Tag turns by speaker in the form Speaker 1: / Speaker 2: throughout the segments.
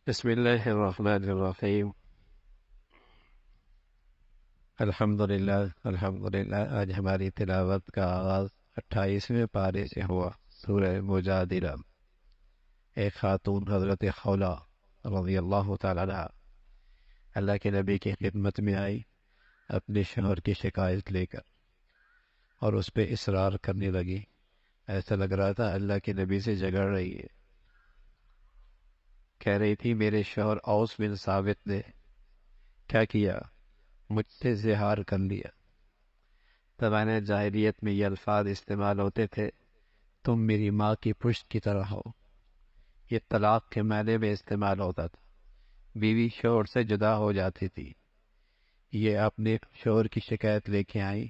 Speaker 1: بسم اللہ الرحمن الرحیم۔ الحمدللہ آج ہماری تلاوت کا آغاز 28ویں پارے سے ہوا۔ سورہ مجادلہ۔ ایک خاتون حضرت خولہ رضی اللہ تعالی عنہ اللہ کے نبی کی خدمت میں آئی اپنے شوہر کی شکایت لے کر، اور اس پہ اصرار کرنے لگی۔ ایسا لگ رہا تھا اللہ کے نبی سے جھگڑ رہی ہے۔ کہہ رہی تھی میرے شوہر اوس بن ثابت نے کیا کیا، مجھ سے زہار کر لیا۔ زمانہ جاہلیت میں یہ الفاظ استعمال ہوتے تھے، تم میری ماں کی پشت کی طرح ہو۔ یہ طلاق کے معنی میں استعمال ہوتا تھا۔ بیوی شوہر سے جدا ہو جاتی تھی۔ یہ اپنے شوہر کی شکایت لے کے آئی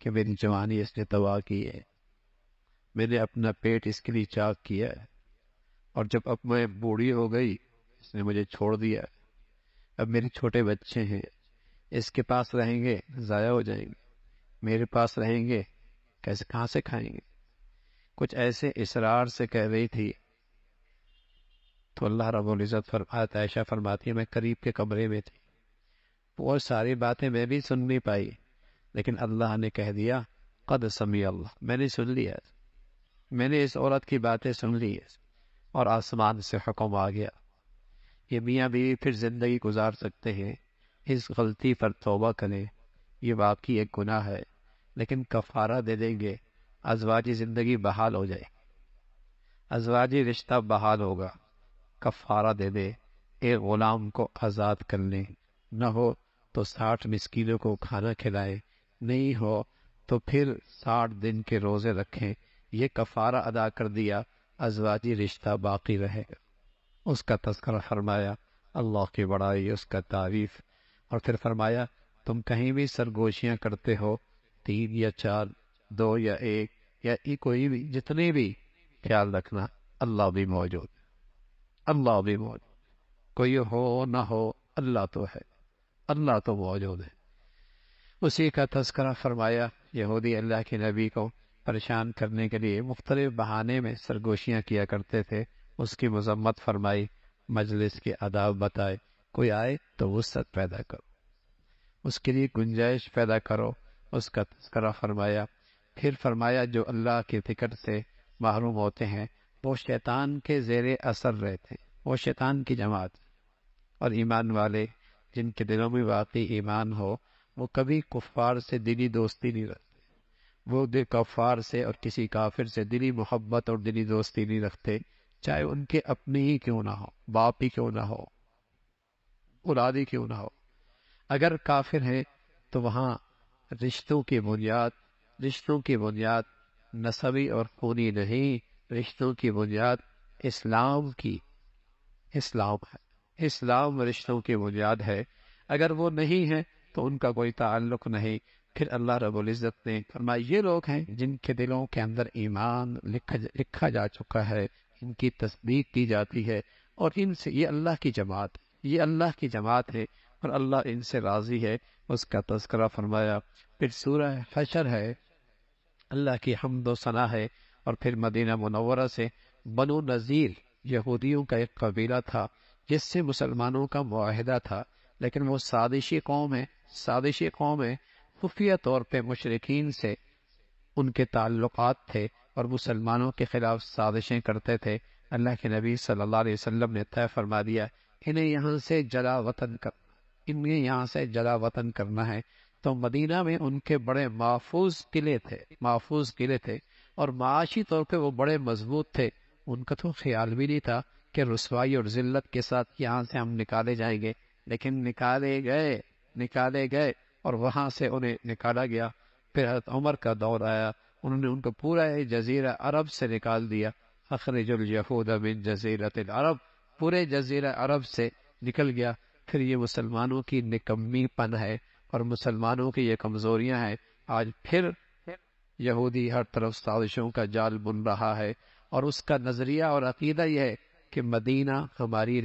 Speaker 1: کہ میری جوانی اس نے تباہ کی ہے، میں نے اپنا پیٹ اس کے لیے چاک کیا ہے، اور جب اب میں بوڑھی ہو گئی اس نے مجھے چھوڑ دیا۔ اب میرے چھوٹے بچے ہیں، اس کے پاس رہیں گے ضائع ہو جائیں گے، میرے پاس رہیں گے کہاں سے کھائیں گے۔ کچھ ایسے اصرار سے کہہ رہی تھی تو اللہ رب العزت فرماتا، عائشہ فرماتی ہے میں قریب کے کمرے میں تھی، وہ ساری باتیں میں بھی سن نہیں پائی، لیکن اللہ نے کہہ دیا قد سمیع اللہ، میں نے سن لیا، میں نے اس عورت کی باتیں سن لی ہے، اور آسمان سے حکم آ گیا۔ یہ میاں بیوی پھر زندگی گزار سکتے ہیں، اس غلطی پر توبہ کریں، یہ واقعی ایک گناہ ہے، لیکن کفارہ دے دیں گے، ازواجی زندگی بحال ہو جائے، ازواجی رشتہ بحال ہوگا۔ کفارہ دے دے، ایک غلام کو آزاد کر لیں، نہ ہو تو 60 مسکینوں کو کھانا کھلائیں، نہیں ہو تو پھر 60 دن کے روزے رکھیں۔ یہ کفارہ ادا کر دیا، ازواجی رشتہ باقی رہے گا۔ اس کا تذکرہ فرمایا، اللہ کی بڑائی، اس کا تعریف، اور پھر فرمایا تم کہیں بھی سرگوشیاں کرتے ہو، 3 یا 4، 2 یا 1 یا کوئی بھی، جتنے بھی، خیال رکھنا اللہ بھی موجود، اللہ بھی موجود، کوئی ہو نہ ہو اللہ تو ہے، اللہ تو موجود ہے۔ اسی کا تذکرہ فرمایا، یہودی اللہ کے نبی کو پریشان کرنے کے لیے مختلف بہانے میں سرگوشیاں کیا کرتے تھے، اس کی مذمت فرمائی، مجلس کے آداب بتائے، کوئی آئے تو وسعت پیدا کرو، اس کے لیے گنجائش پیدا کرو، اس کا تذکرہ فرمایا۔ پھر فرمایا جو اللہ کے فکر سے محروم ہوتے ہیں وہ شیطان کے زیر اثر رہتے ہیں، وہ شیطان کی جماعت، اور ایمان والے جن کے دلوں میں واقعی ایمان ہو وہ کبھی کفار سے دلی دوستی نہیں رکھتے، وہ کفار سے اور کسی کافر سے دلی محبت اور دلی دوستی نہیں رکھتے، چاہے ان کے اپنے ہی کیوں نہ ہو، باپ ہی کیوں نہ ہو، اولاد ہی کیوں نہ ہو۔ اگر کافر ہے تو وہاں رشتوں کی بنیاد نسبی اور خونی نہیں، رشتوں کی بنیاد اسلام ہے، اسلام رشتوں کی بنیاد ہے۔ اگر وہ نہیں ہے تو ان کا کوئی تعلق نہیں۔ پھر اللہ رب العزت نے فرمایا یہ لوگ ہیں جن کے دلوں کے اندر ایمان لکھا جا چکا ہے، ان کی تصدیق کی جاتی ہے، اور ان سے یہ اللہ کی جماعت ہے، یہ اللہ کی جماعت ہے، اور اللہ ان سے راضی ہے، اس کا تذکرہ فرمایا۔ پھر سورہ حشر ہے، اللہ کی حمد و ثنا ہے، اور پھر مدینہ منورہ سے بنو نذیر یہودیوں کا ایک قبیلہ تھا جس سے مسلمانوں کا معاہدہ تھا، لیکن وہ سازشی قوم ہے، خفیہ طور پہ مشرکین سے ان کے تعلقات تھے اور مسلمانوں کے خلاف سازشیں کرتے تھے۔ اللہ کے نبی صلی اللہ علیہ وسلم نے طے فرما دیا انہیں یہاں سے جلا وطن کرنا ہے۔ تو مدینہ میں ان کے بڑے محفوظ قلعے تھے، اور معاشی طور پہ وہ بڑے مضبوط تھے۔ ان کا تو خیال بھی نہیں تھا کہ رسوائی اور ذلت کے ساتھ یہاں سے ہم نکالے جائیں گے، لیکن نکالے گئے اور وہاں سے انہیں نکالا گیا۔ پھر حضرت عمر کا دور آیا، انہوں نے ان کو پورا جزیرہ عرب سے نکال دیا، اخرج الیہود من جزیرۃ العرب، پورے جزیرہ عرب سے نکل گیا۔ پھر یہ مسلمانوں کی نکمی پن ہے اور مسلمانوں کی یہ کمزوریاں ہیں۔ آج پھر یہودی ہر طرف سازشوں کا جال بن رہا ہے، اور اس کا نظریہ اور عقیدہ یہ ہے کہ مدینہ ہماری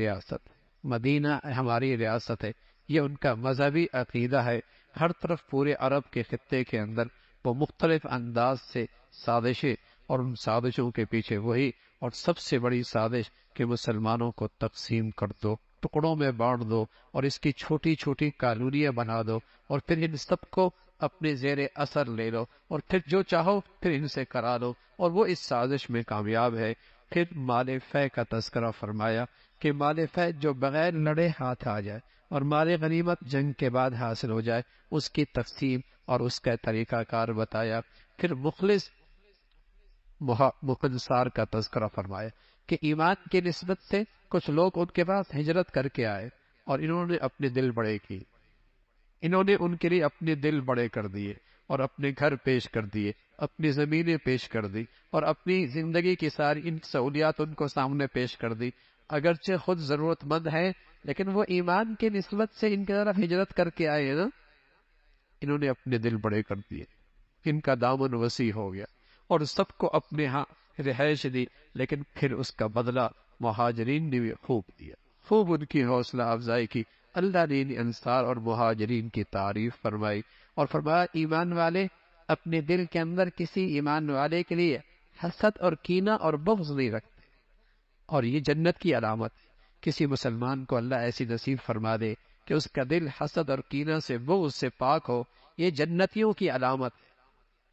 Speaker 1: ریاست ہے، یہ ان کا مذہبی عقیدہ ہے۔ ہر طرف پورے عرب کے خطے کے اندر وہ مختلف انداز سے سازشیں، اور ان سازشوں کے پیچھے وہی اور سب سے بڑی سازش کہ مسلمانوں کو تقسیم کر دو، ٹکڑوں میں بانٹ دو اور اس کی چھوٹی چھوٹی کالونیاں بنا دو اور پھر ان سب کو اپنے زیر اثر لے لو اور پھر جو چاہو پھر ان سے کرا لو، اور وہ اس سازش میں کامیاب ہے۔ پھر مال فے کا تذکرہ فرمایا کہ مال فے جو بغیر لڑے ہاتھ آ جائے اور مال غنیمت جنگ کے بعد حاصل ہو جائے، اس کی تقسیم اور اس کا طریقہ کار بتایا۔ پھر مخلص انصار کا تذکرہ فرمایا کہ ایمان کی نسبت سے کچھ لوگ ان کے پاس ہجرت کر کے آئے اور انہوں نے اپنے دل بڑے کی، انہوں نے ان کے لیے اپنے دل بڑے کر دیے اور اپنے گھر پیش کر دیے، اپنی زمینیں پیش کر دی اور اپنی زندگی کی ساری ان سہولیات ان کو سامنے پیش کر دی، اگرچہ خود ضرورت مند ہے لیکن وہ ایمان کی نسبت سے ان کی طرف ہجرت کر کے آئے نا، انہوں نے اپنے دل بڑے کر دیے، ان کا دامن وسیع ہو گیا اور سب کو اپنے ہاں رہائش دی، لیکن پھر اس کا بدلہ مہاجرین نے بھی خوب دیا، خوب ان کی حوصلہ افزائی کی۔ اللہ نے ان انصار اور مہاجرین کی تعریف فرمائی اور فرمایا ایمان والے اپنے دل کے اندر کسی ایمان والے کے لیے حسد اور کینہ اور بغض نہیں رکھتے، اور یہ جنت کی علامت ہے۔ کسی مسلمان کو اللہ ایسی نصیب فرما دے کہ اس کا دل حسد اور کینہ سے بغض سے پاک ہو، یہ جنتیوں کی علامت ہے،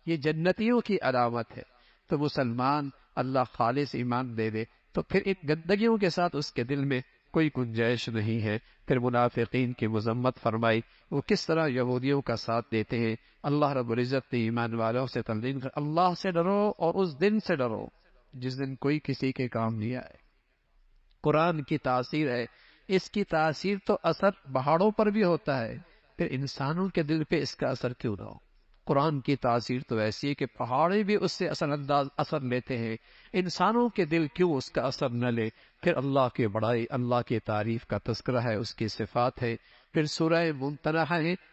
Speaker 1: یہ جنتیوں کی علامت ہے۔ تو مسلمان اللہ خالص ایمان دے دے تو پھر ان گندگیوں کے ساتھ اس کے دل میں کوئی گنجائش نہیں ہے۔ پھر منافقین کی مذمت فرمائی، وہ کس طرح یہودیوں کا ساتھ دیتے ہیں۔ اللہ رب العزت نے ایمان والوں سے تلقین کر اللہ سے ڈرو اور اس دن سے ڈرو جس دن کوئی کسی کے کام نہیں آئے۔ قرآن کی تاثیر ہے، اس کی تاثیر تو اثر پہاڑوں پر بھی ہوتا ہے، پھر انسانوں کے دل پہ اس کا اثر کیوں نہ ہو؟ قرآن کی تاثیر تو ایسی ہے کہ پہاڑے بھی اس سے اثر لیتے ہیں، انسانوں کے دل کیوں اس کا اثر نہ لے؟ پھر اللہ کی بڑائی، اللہ کی تعریف کا تذکرہ ہے، اس کی صفات ہے۔ پھر سورہ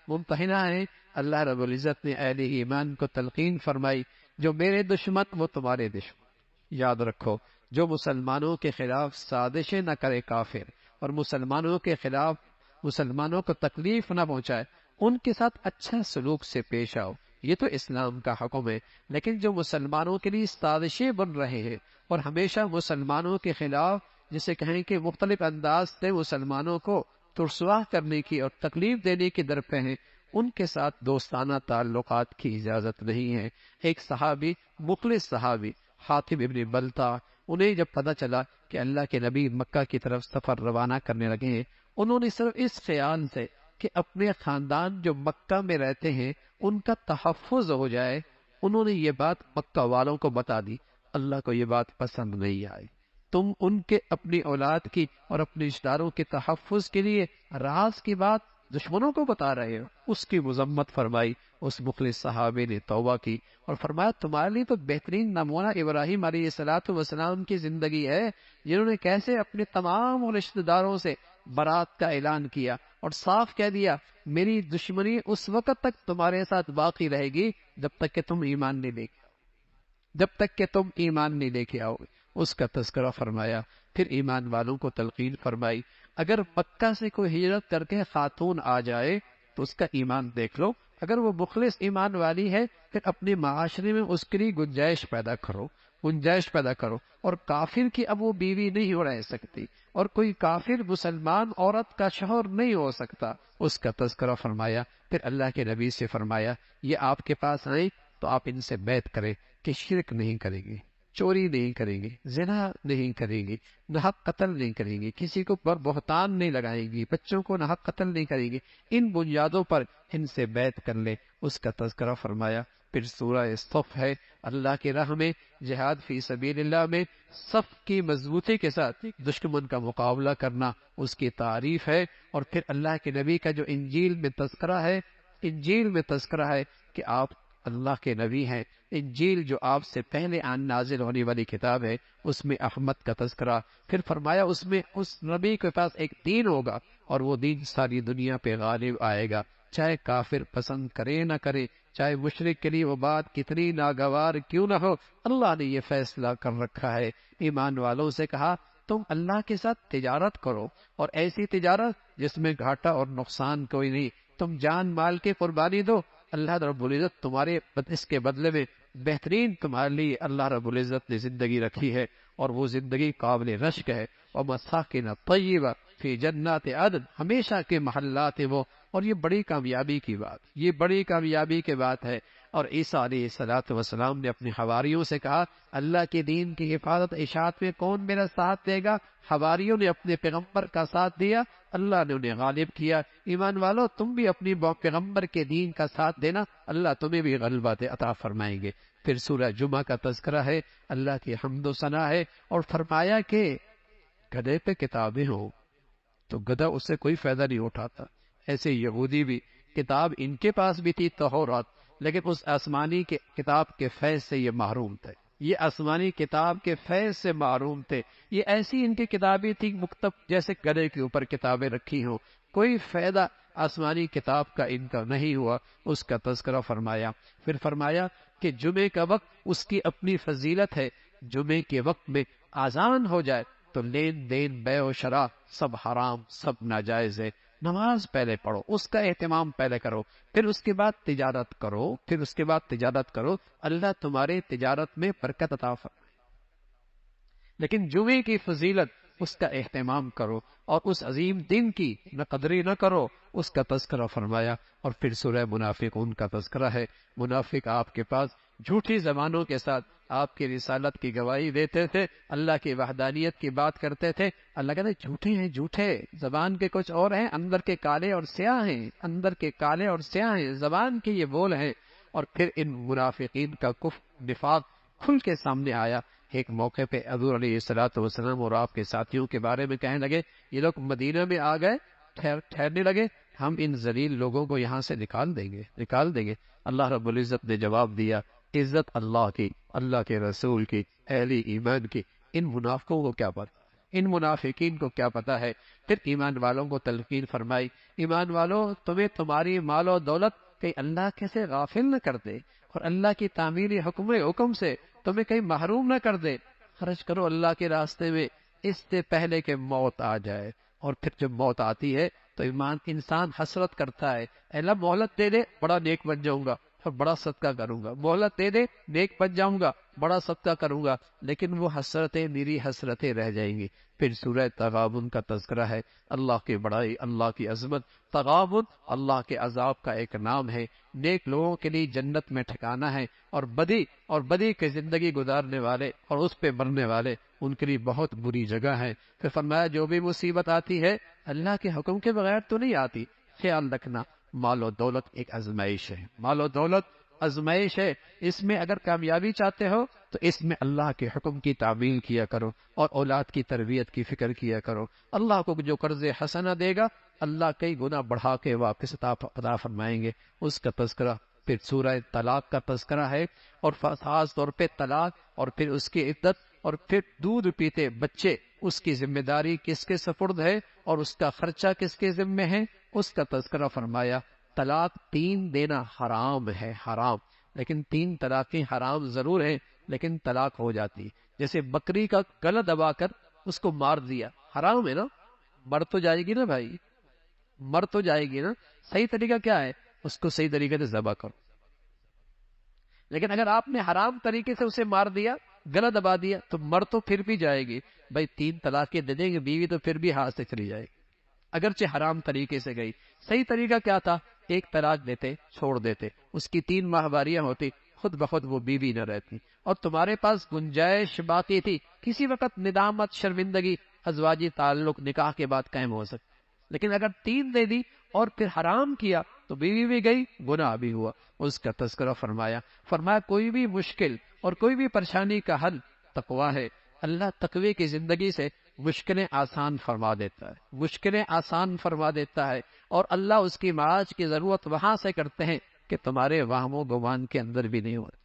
Speaker 1: ممتحنہ ہے، اللہ رب العزت نے اہل ایمان کو تلقین فرمائی جو میرے دشمن وہ تمہارے دشمن۔ یاد رکھو جو مسلمانوں کے خلاف سازشیں نہ کرے کافر اور مسلمانوں کے خلاف مسلمانوں کو تکلیف نہ پہنچائے، ان کے ساتھ اچھا سلوک سے پیش آؤ، یہ تو اسلام کا حکم ہے۔ لیکن جو مسلمانوں کے لیے سازشیں بن رہے ہیں اور ہمیشہ مسلمانوں کے خلاف جسے کہیں کہ مختلف انداز سے مسلمانوں کو رسوا کرنے کی اور تکلیف دینے کی درپے ہیں، ان کے ساتھ دوستانہ تعلقات کی اجازت نہیں ہے۔ ایک صحابی، مخلص صحابی حاتم ابن بلتع، انہیں جب پتہ چلا کہ اللہ کے نبی مکہ کی طرف سفر روانہ کرنے لگے ہیں، انہوں نے صرف اس خیال سے کہ اپنے خاندان جو مکہ میں رہتے ہیں ان کا تحفظ ہو جائے، انہوں نے یہ بات مکہ والوں کو بتا دی۔ اللہ کو یہ بات پسند نہیں آئی، تم ان کے اپنی اولاد کی اور اپنے رشتہ داروں کے تحفظ کے لیے راز کی بات دشمنوں کو بتا رہے ہو۔ اس کی مذمت فرمائی، اس مخلص صحابی نے توبہ کی اور فرمایا تمہارے لیے تو بہترین نمونہ ابراہیم علیہ السلام کی زندگی ہے، جنہوں نے کیسے اپنے تمام رشتہ داروں سے برات کا اعلان کیا اور صاف کہہ دیا میری دشمنی اس وقت تک تمہارے ساتھ باقی رہے گی جب تک کہ تم ایمان نہیں لے کے جب تک کہ تم ایمان نہیں لے کے آؤ گے۔ اس کا تذکرہ فرمایا، پھر ایمان والوں کو تلقین فرمائی اگر مکہ سے کوئی ہجرت کر کے خاتون آ جائے تو اس کا ایمان دیکھ لو، اگر وہ مخلص ایمان والی ہے پھر اپنے معاشرے میں اس کے لیے گنجائش پیدا کرو اور کافر کی اب وہ بیوی نہیں ہو رہ سکتی اور کوئی کافر مسلمان عورت کا شوہر نہیں ہو سکتا، اس کا تذکرہ فرمایا۔ پھر اللہ کے نبی سے فرمایا یہ آپ کے پاس آئیں تو آپ ان سے بیعت کریں کہ شرک نہیں کریں گے، چوری نہیں کریں گے، زنا نہیں کریں گے، ناحق قتل نہیں کریں گے، کسی کو پر بہتان نہیں لگائیں گے، بچوں کو ناحق قتل نہیں کریں گے، ان بنیادوں پر ان سے بیعت کر لیں، اس کا تذکرہ فرمایا۔ پھر سورہ صف ہے، اللہ کی راہ میں جہاد فی سبیل اللہ میں صف کی مضبوطی کے ساتھ دشمن کا مقابلہ کرنا، اس کی تعریف ہے۔ اور پھر اللہ کے نبی کا جو انجیل میں تذکرہ ہے کہ آپ اللہ کے نبی ہیں، انجیل جو آپ سے پہلے نازل ہونے والی کتاب ہے اس میں احمد کا تذکرہ، پھر فرمایا اس میں اس نبی کے پاس ایک دین ہوگا اور وہ دین ساری دنیا پہ غالب آئے گا، چاہے کافر پسند کرے نہ کرے، چاہے مشرک کے لیے وہ بات کتنی ناگوار کیوں نہ ہو، اللہ نے یہ فیصلہ کر رکھا ہے۔ ایمان والوں سے کہا تم اللہ کے ساتھ تجارت کرو اور ایسی تجارت جس میں گھاٹا اور نقصان کوئی نہیں، تم جان مال کی قربانی دو، اللہ رب العزت تمہارے اس کے بدلے میں بہترین تمہارے لیے اللہ رب العزت نے زندگی رکھی ہے اور وہ زندگی قابل رشک ہے، اور مساکن طیبہ فی جنات عدن، ہمیشہ کے محلات ہیں وہ، اور یہ بڑی کامیابی کی بات، یہ بڑی کامیابی کی بات ہے۔ اور عیسیٰ علیہ الصلوۃ والسلام نے اپنے حواریوں سے کہا اللہ کے دین کی حفاظت اشاعت میں کون میرا ساتھ دے گا؟ حواریوں نے اپنے پیغمبر کا ساتھ دیا، اللہ نے انہیں غالب کیا۔ ایمان والو تم بھی اپنی پیغمبر کے دین کا ساتھ دینا، اللہ تمہیں بھی غلبہ عطا فرمائیں گے۔ پھر سورہ جمعہ کا تذکرہ ہے، اللہ کی حمد و ثنا ہے، اور فرمایا کہ گدھے پہ کتابیں ہوں تو گدھا اس سے کوئی فائدہ نہیں اٹھاتا۔ ایسے یہودی بھی کتاب ان کے پاس بھی تھی تورات، لیکن اس آسمانی کے کتاب کے فیض سے یہ محروم تھے، یہ آسمانی کتاب کے فیض سے محروم تھے۔ یہ ایسی ان کی کتابیں تھی مکتب جیسے گدھے کے اوپر کتابیں رکھی ہوں، کوئی فائدہ آسمانی کتاب کا ان کا نہیں ہوا۔ اس کا تذکرہ فرمایا، پھر فرمایا کہ جمعے کا وقت اس کی اپنی فضیلت ہے، جمعے کے وقت میں آذان ہو جائے تو لین دین بے و شراب سب حرام، سب ناجائز ہے۔ نماز پہلے پڑھو، اس کا اہتمام پہلے کرو، پھر اس کے بعد تجارت کرو، پھر اس کے بعد تجارت کرو، اللہ تمہارے تجارت میں برکت عطا فرمائے۔ لیکن جمعے کی فضیلت اس کا اہتمام کرو، اور اس عظیم دن کی نہ قدری نہ کرو، اس کا تذکرہ فرمایا۔ اور پھر سورہ منافقون کا تذکرہ ہے، منافق آپ کے پاس جھوٹی زبانوں کے ساتھ آپ کی رسالت کی گواہی دیتے تھے، اللہ کی وحدانیت کی بات کرتے تھے، اللہ کہتے جھوٹے ہیں، جھوٹے زبان کے کچھ اور ہیں، اندر کے کالے اور سیاہ ہیں، اندر کے کالے اور سیاہ ہیں، زبان کے یہ بول ہیں۔ اور پھر ان منافقین کا کفر نفاق کھل کے سامنے آیا۔ ایک موقع پہ حضور علیہ الصلوۃ والسلام اور آپ کے ساتھیوں کے بارے میں کہنے لگے، یہ لوگ مدینہ میں آ گئے، ٹھہرنے لگے، ہم ان ذلیل لوگوں کو یہاں سے نکال دیں گے۔ اللہ رب العزت نے جواب دیا، عزت اللہ کی، اللہ کے رسول کی، اہل ایمان کی، ان منافقوں کو کیا پتا، ان منافقین کو کیا پتا ہے۔ پھر ایمان والوں کو تلقین فرمائی، ایمان والوں تمہیں تمہاری مال و دولت کہیں اللہ کیسے غافل نہ کر دے، اور اللہ کی تعمیری حکم سے تمہیں کہیں محروم نہ کر دے، خرچ کرو اللہ کے راستے میں اس سے پہلے کہ موت آ جائے۔ اور پھر جب موت آتی ہے تو انسان حسرت کرتا ہے، اے اللہ مہلت دے دے، بڑا نیک بن جاؤں گا اور بڑا صدقہ کروں گا، مہلت دے دے، نیک بن جاؤں گا، بڑا صدقہ کروں گا، لیکن وہ حسرتیں میری حسرتیں رہ جائیں گی۔ پھر سورہ تغابن کا تذکرہ ہے، اللہ کی بڑائی، اللہ کی عظمت۔ تغابن اللہ کے عذاب کا ایک نام ہے، نیک لوگوں کے لیے جنت میں ٹھکانہ ہے، اور بدی کی زندگی گزارنے والے اور اس پہ مرنے والے ان کے لیے بہت بری جگہ ہے۔ پھر فرمایا جو بھی مصیبت آتی ہے اللہ کے حکم کے بغیر تو نہیں آتی، خیال رکھنا مال و دولت ایک آزمائش ہے، مال و دولت آزمائش ہے، اس میں اگر کامیابی چاہتے ہو تو اس میں اللہ کے حکم کی تعمیل کیا کرو، اور اولاد کی تربیت کی فکر کیا کرو۔ اللہ کو جو قرض حسنہ دے گا اللہ کئی گنا بڑھا کے واپس عطا فرمائیں گے۔ اس کا تذکرہ پھر سورہ طلاق کا تذکرہ ہے، اور خاص طور پہ طلاق، اور پھر اس کی عدت، اور پھر دودھ پیتے بچے اس کی ذمہ داری کس کے سپرد ہے اور اس کا خرچہ کس کے ذمہ ہے، اس کا تذکرہ فرمایا۔ طلاق 3 دینا حرام ہے، حرام، لیکن 3 طلاقیں حرام ضرور ہیں لیکن طلاق ہو جاتی، جیسے بکری کا گلا دبا کر اس کو مار دیا، حرام ہے نا، مر تو جائے گی نا بھائی، مر تو جائے گی نا۔ صحیح طریقہ کیا ہے؟ اس کو صحیح طریقے سے ذبح کرو۔ لیکن اگر آپ نے حرام طریقے سے اسے مار دیا، گلا دبا دیا، تو مر تو پھر بھی جائے گی بھائی، 3 طلاقیں دے دیں گے بیوی تو پھر بھی ہاتھ سے چلی جائے گی، اگرچہ حرام طریقے سے گئی۔ صحیح طریقہ کیا تھا؟ 1 طلاق دیتے، چھوڑ دیتے، اس کی 3 ماہواریاں ہوتی، خود بخود وہ بیوی نہ رہتی، اور تمہارے پاس گنجائش باقی تھی، کسی وقت ندامت، شرمندگی، ازواجی تعلق نکاح کے بعد قائم ہو سکتا۔ لیکن اگر 3 دے دی اور پھر حرام کیا تو بیوی بھی گئی، گناہ بھی ہوا۔ اس کا تذکرہ فرمایا کوئی بھی مشکل اور کوئی بھی پریشانی کا حل تقویٰ ہے، اللہ تقوی کی زندگی سے مشکلیں آسان فرما دیتا ہے، مشکلیں آسان فرما دیتا ہے، اور اللہ اس کی معاش کی ضرورت وہاں سے کرتے ہیں کہ تمہارے وہم و گمان کے اندر بھی نہیں ہوتی۔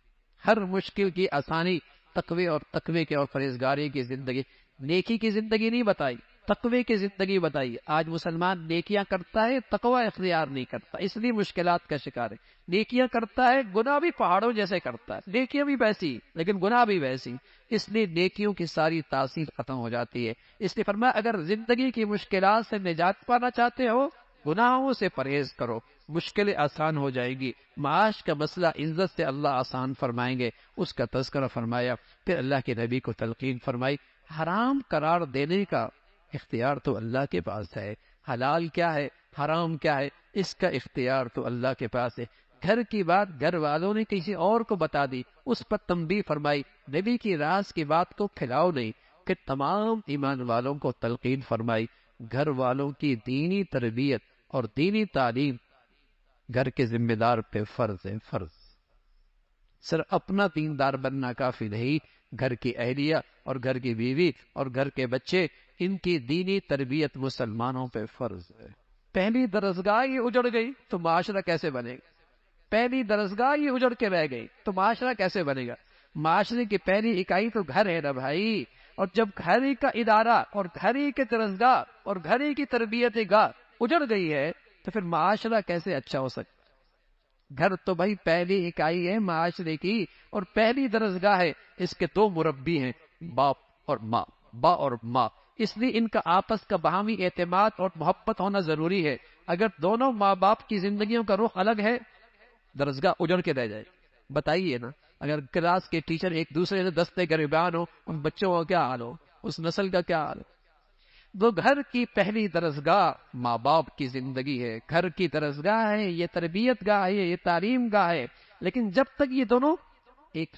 Speaker 1: ہر مشکل کی آسانی تقوی اور پرہیزگاری کی زندگی، نیکی کی زندگی نہیں بتائی، تقوی کی زندگی بتائی۔ آج مسلمان نیکیاں کرتا ہے، تقوی اختیار نہیں کرتا، اس لیے مشکلات کا شکار ہے۔ نیکیاں کرتا ہے، گناہ بھی پہاڑوں جیسے کرتا ہے، نیکیاں بھی ویسی لیکن گناہ بھی ویسی، اس لیے نیکیوں کی ساری تاثیر ختم ہو جاتی ہے۔ اس لیے فرمایا اگر زندگی کی مشکلات سے نجات پانا چاہتے ہو، گناہوں سے پرہیز کرو، مشکلیں آسان ہو جائیں گی، معاش کا مسئلہ عزت سے اللہ آسان فرمائیں گے، اس کا تذکرہ فرمایا۔ پھر اللہ کے نبی کو تلقین فرمائی، حرام قرار دینے کا اختیار تو اللہ کے پاس ہے، حلال کیا ہے حرام کیا ہے اس کا اختیار تو اللہ کے پاس ہے۔ گھر کی بات گھر والوں نے کسی اور کو بتا دی، اس پر تنبیہ فرمائی، نبی کی راز کی بات کو پھیلاؤ نہیں۔ کہ تمام ایمان والوں کو تلقین فرمائی، گھر والوں کی دینی تربیت اور دینی تعلیم گھر کے ذمہ دار پہ فرض ہے، فرض۔ صرف اپنا دیندار بننا کافی نہیں، گھر کی اہلیہ اور گھر کی بیوی اور گھر کے بچے، ان کی دینی تربیت مسلمانوں پہ فرض ہے۔ پہلی درسگاہ ہی اجڑ گئی تو معاشرہ کیسے بنے گا؟ پہلی درسگاہ ہی اجڑ کے رہ گئی تو معاشرہ کیسے بنے گا؟ معاشرے کی پہلی اکائی تو گھر ہے نا بھائی، اور جب گھر ہی کا ادارہ اور گھر ہی کے درسگاہ اور گھر ہی کی تربیت گاہ اجڑ گئی ہے تو پھر معاشرہ کیسے اچھا ہو سکتا؟ گھر تو بھائی پہلی اکائی ہے معاشرے کی اور پہلی درسگاہ ہے، اس کے دو مربی ہیں، باپ اور ماں، باپ اور ماں، اس لیے ان کا آپس کا باہمی اعتماد اور محبت ہونا ضروری ہے۔ اگر دونوں ماں باپ کی زندگیوں کا رخ الگ ہے، درسگاہ اجڑ کے رہ جائے۔ بتائیے نا، اگر کلاس کے ٹیچر ایک دوسرے سے دستے گریبان ہو، ان بچوں کا کیا حال ہو، اس نسل کا کیا حال ہو؟ وہ گھر کی پہلی درسگاہ ماں باپ کی زندگی ہے، گھر کی درسگاہ ہے، یہ تربیت گاہ ہے، یہ تعلیم گاہ ہے، لیکن جب تک یہ دونوں ایک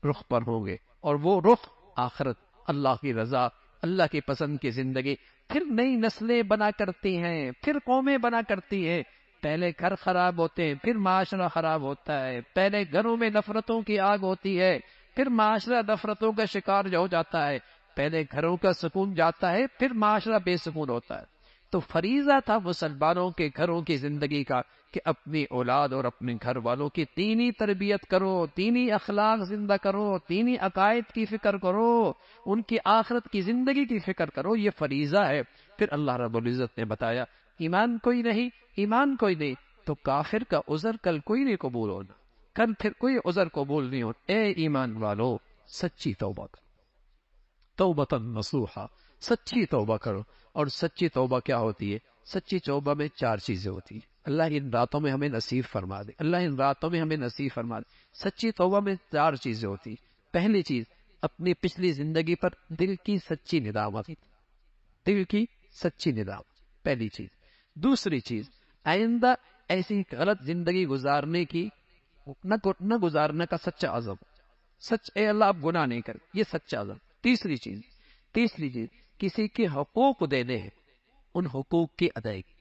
Speaker 1: رخ پر ہوں گے، اور وہ رخ آخرت، اللہ کی رضا، اللہ کی پسند کی زندگی، پھر نئی نسلیں بنا کرتی ہیں، پھر قومیں بنا کرتی ہیں۔ پہلے گھر خراب ہوتے ہیں، پھر معاشرہ خراب ہوتا ہے، پہلے گھروں میں نفرتوں کی آگ ہوتی ہے، پھر معاشرہ نفرتوں کا شکار ہو جاتا ہے، پہلے گھروں کا سکون جاتا ہے، پھر معاشرہ بے سکون ہوتا ہے۔ تو فریضہ تھا مسلمانوں کے گھروں کی زندگی کا کہ اپنی اولاد اور اپنے گھر والوں کی دینی تربیت کرو، دینی اخلاق زندہ کرو، دینی عقائد کی فکر کرو، ان کی آخرت کی زندگی کی فکر کرو، یہ فریضہ ہے۔ پھر اللہ رب العزت نے بتایا، ایمان کوئی نہیں، ایمان کوئی نہیں تو کافر کا عذر کل کوئی نہیں قبول ہونا، کل پھر کوئی عذر قبول نہیں ہونا۔ اے ایمان والو، سچی توبہ کرو، توبۃ نصوحا، سچی توبہ کرو۔ اور سچی توبہ کیا ہوتی ہے؟ سچی توبہ میں 4 چیزیں ہوتی ہیں، اللہ ان راتوں میں ہمیں نصیب فرما دے، اللہ ان راتوں میں ہمیں نصیب فرما دے۔ سچی توبہ میں 4 چیزیں ہوتی ہیں۔ پہلی چیز، اپنی پچھلی زندگی پر دل کی سچی ندامت، دل کی سچی ندامت، پہلی چیز۔ دوسری چیز، آئندہ ایسی غلط زندگی گزارنے کی نہ گزارنے کا سچا عزم، سچ اے اللہ اب گناہ نہیں کر، یہ سچا عزم۔ تیسری چیز، کسی کے حقوق دینے ہیں، ان حقوق کی ادائیگی،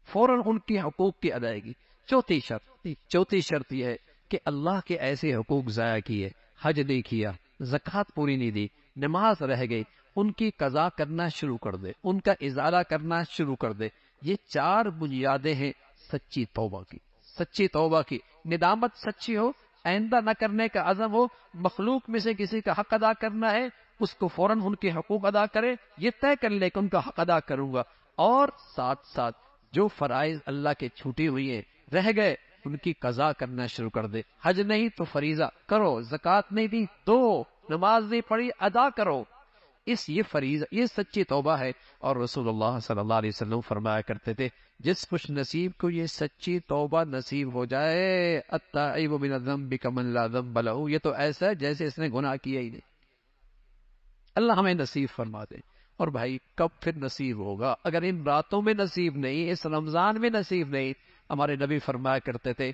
Speaker 1: فوراً ان کی حقوق کی ادائیگی۔ چوتھی شرط یہ ہے کہ اللہ کے ایسے حقوق ضائع کیے، حج نہیں کیا، زکوٰۃ پوری نہیں دی، نماز رہ گئی، ان کی قضا کرنا شروع کر دے، ان کا ازالہ کرنا شروع کر دے۔ یہ 4 بنیادیں ہیں سچی توبہ کی۔ سچی توبہ کی ندامت سچی ہو، آئندہ نہ کرنے کا عزم ہو، مخلوق میں سے کسی کا حق ادا کرنا ہے، اس کو فوراً ان کے حقوق ادا کرے، یہ طے کر لے کہ ان کا حق ادا کروں گا، اور ساتھ ساتھ جو فرائض اللہ کے چھوٹی ہوئی ہیں رہ گئے ان کی قضا کرنا شروع کر دے۔ حج نہیں تو فریضہ کرو، زکوٰۃ نہیں دی دو، نماز نہیں پڑھی ادا کرو، یہ فریضہ، یہ سچی توبہ ہے۔ اور رسول اللہ صلی اللہ علیہ وسلم فرمایا کرتے تھے، جس خوش نصیب کو یہ سچی توبہ نصیب ہو جائے، التائب من الذنب کمن لا ذنب لہ، یہ تو ایسا ہے جیسے اس نے گناہ کیا ہی نہیں۔ اللہ ہمیں نصیب فرما دے۔ اور بھائی کب پھر نصیب ہوگا؟ اگر ان راتوں میں نصیب نہیں، اس رمضان میں نصیب نہیں، ہمارے نبی فرمایا کرتے تھے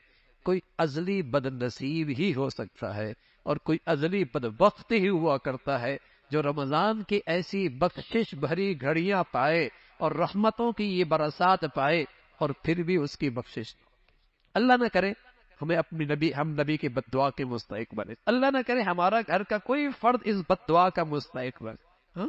Speaker 1: کوئی ازلی بد نصیب ہی ہو سکتا ہے، اور کوئی ازلی بدبخت ہی ہوا کرتا ہے جو رمضان کی ایسی بخشش بھری گھڑیاں پائے اور رحمتوں کی یہ برسات پائے اور پھر بھی اس کی بخشش۔ اللہ نہ کرے ہمیں ہم نبی کے بد دعا کے مستحق بنے، اللہ نہ کرے ہمارا گھر کا کوئی فرد اس بد دعا کا مستحق بنے۔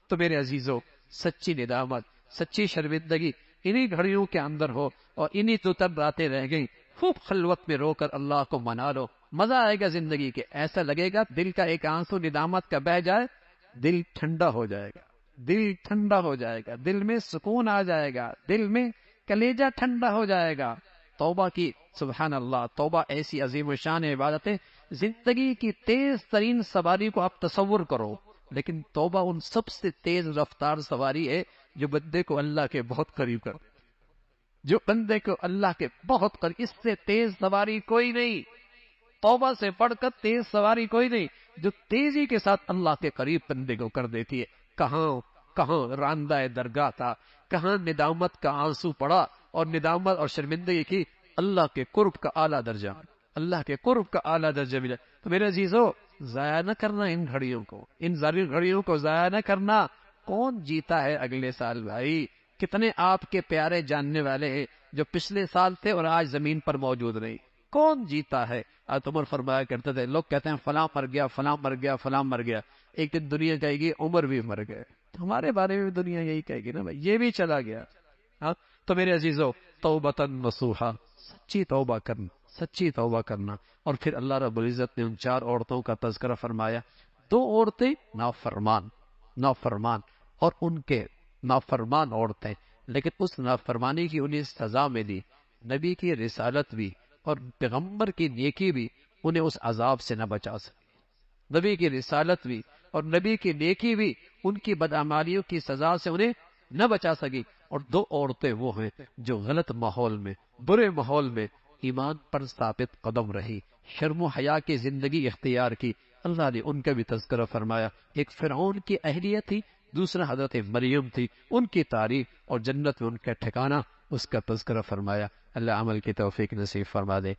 Speaker 1: تو میرے عزیزو، سچی ندامت، سچی شرمندگی انہی گھڑیوں کے اندر ہو، اور انہی تو تب راتیں رہ گئی، خوب خلوت میں رو کر اللہ کو منا لو، مزہ آئے گا زندگی کے۔ ایسا لگے گا دل کا ایک آنسو ندامت کا بہہ جائے، دل ٹھنڈا ہو جائے گا، دل ٹھنڈا ہو جائے گا، دل میں سکون آ جائے گا، دل میں کلیجہ ٹھنڈا ہو جائے گا۔ توبہ کی، سبحان اللہ، توبہ ایسی عظیم الشان عبادت ہے۔ زندگی کی تیز ترین سواری کو آپ تصور کرو، لیکن توبہ ان سب سے تیز رفتار سواری ہے جو بندے کو اللہ کے بہت قریب کر دے۔ جو بندے کو اللہ کے بہت قریب، اس سے تیز سواری کوئی نہیں، توبہ سے پڑھ کر تیز سواری کوئی نہیں، جو تیزی کے ساتھ اللہ کے قریب بندے کو کر دیتی ہے۔ کہاں کہاں راندہ درگاہ تھا، کہاں ندامت کا آنسو پڑا اور ندامت اور شرمندگی کی، اللہ کے قرب کا اعلیٰ درجہ، اللہ کے قرب کا اعلیٰ درجہ ملا۔ تو میرے عزیزو، ضائع نہ کرنا ان گھڑیوں کو، ان ضروری گھڑیوں کو ضائع نہ کرنا۔ کون جیتا ہے اگلے سال بھائی؟ کتنے آپ کے پیارے جاننے والے ہیں جو پچھلے سال تھے اور آج زمین پر موجود نہیں؟ کون جیتا ہے؟ عمر فرمایا کرتے تھے، لوگ کہتے ہیں فلاں مر گیا، فلاں مر گیا، فلاں مر گیا، ایک دن دنیا کہے گی عمر بھی مر گئے۔ ہمارے بارے میں بھی دنیا یہی کہے گی نا بھائی، یہ بھی چلا گیا۔ ہاں تو میرے عزیزو، توبتن نصوحا، سچی توبہ کرنا، سچی توبہ کرنا۔ اور پھر اللہ رب العزت نے ان 4 عورتوں کا تذکرہ فرمایا۔ 2 عورتیں نافرمان اور ان کے نافرمان عورتیں، لیکن اس نافرمانی کی انہیں سزا ملی، نبی کی رسالت بھی اور پیغمبر کی نیکی بھی انہیں اس عذاب سے نہ بچا سکی۔ نبی کی رسالت بھی اور نبی کی نیکی بھی ان کی بدعمالیوں کی سزا سے انہیں نہ بچا سکی۔ اور 2 عورتیں وہ ہیں جو غلط ماحول میں، برے ماحول میں ایمان پر ثابت قدم رہی، شرم و حیا کی زندگی اختیار کی۔ اللہ نے ان کا بھی تذکرہ فرمایا۔ ایک فرعون کی اہلیہ تھی، دوسرا حضرت مریم تھی، ان کی تعریف اور جنت میں ان کا ٹھکانہ، اس کا تذکرہ فرمایا۔ اللہ عمل کی توفیق نصیب فرما دے۔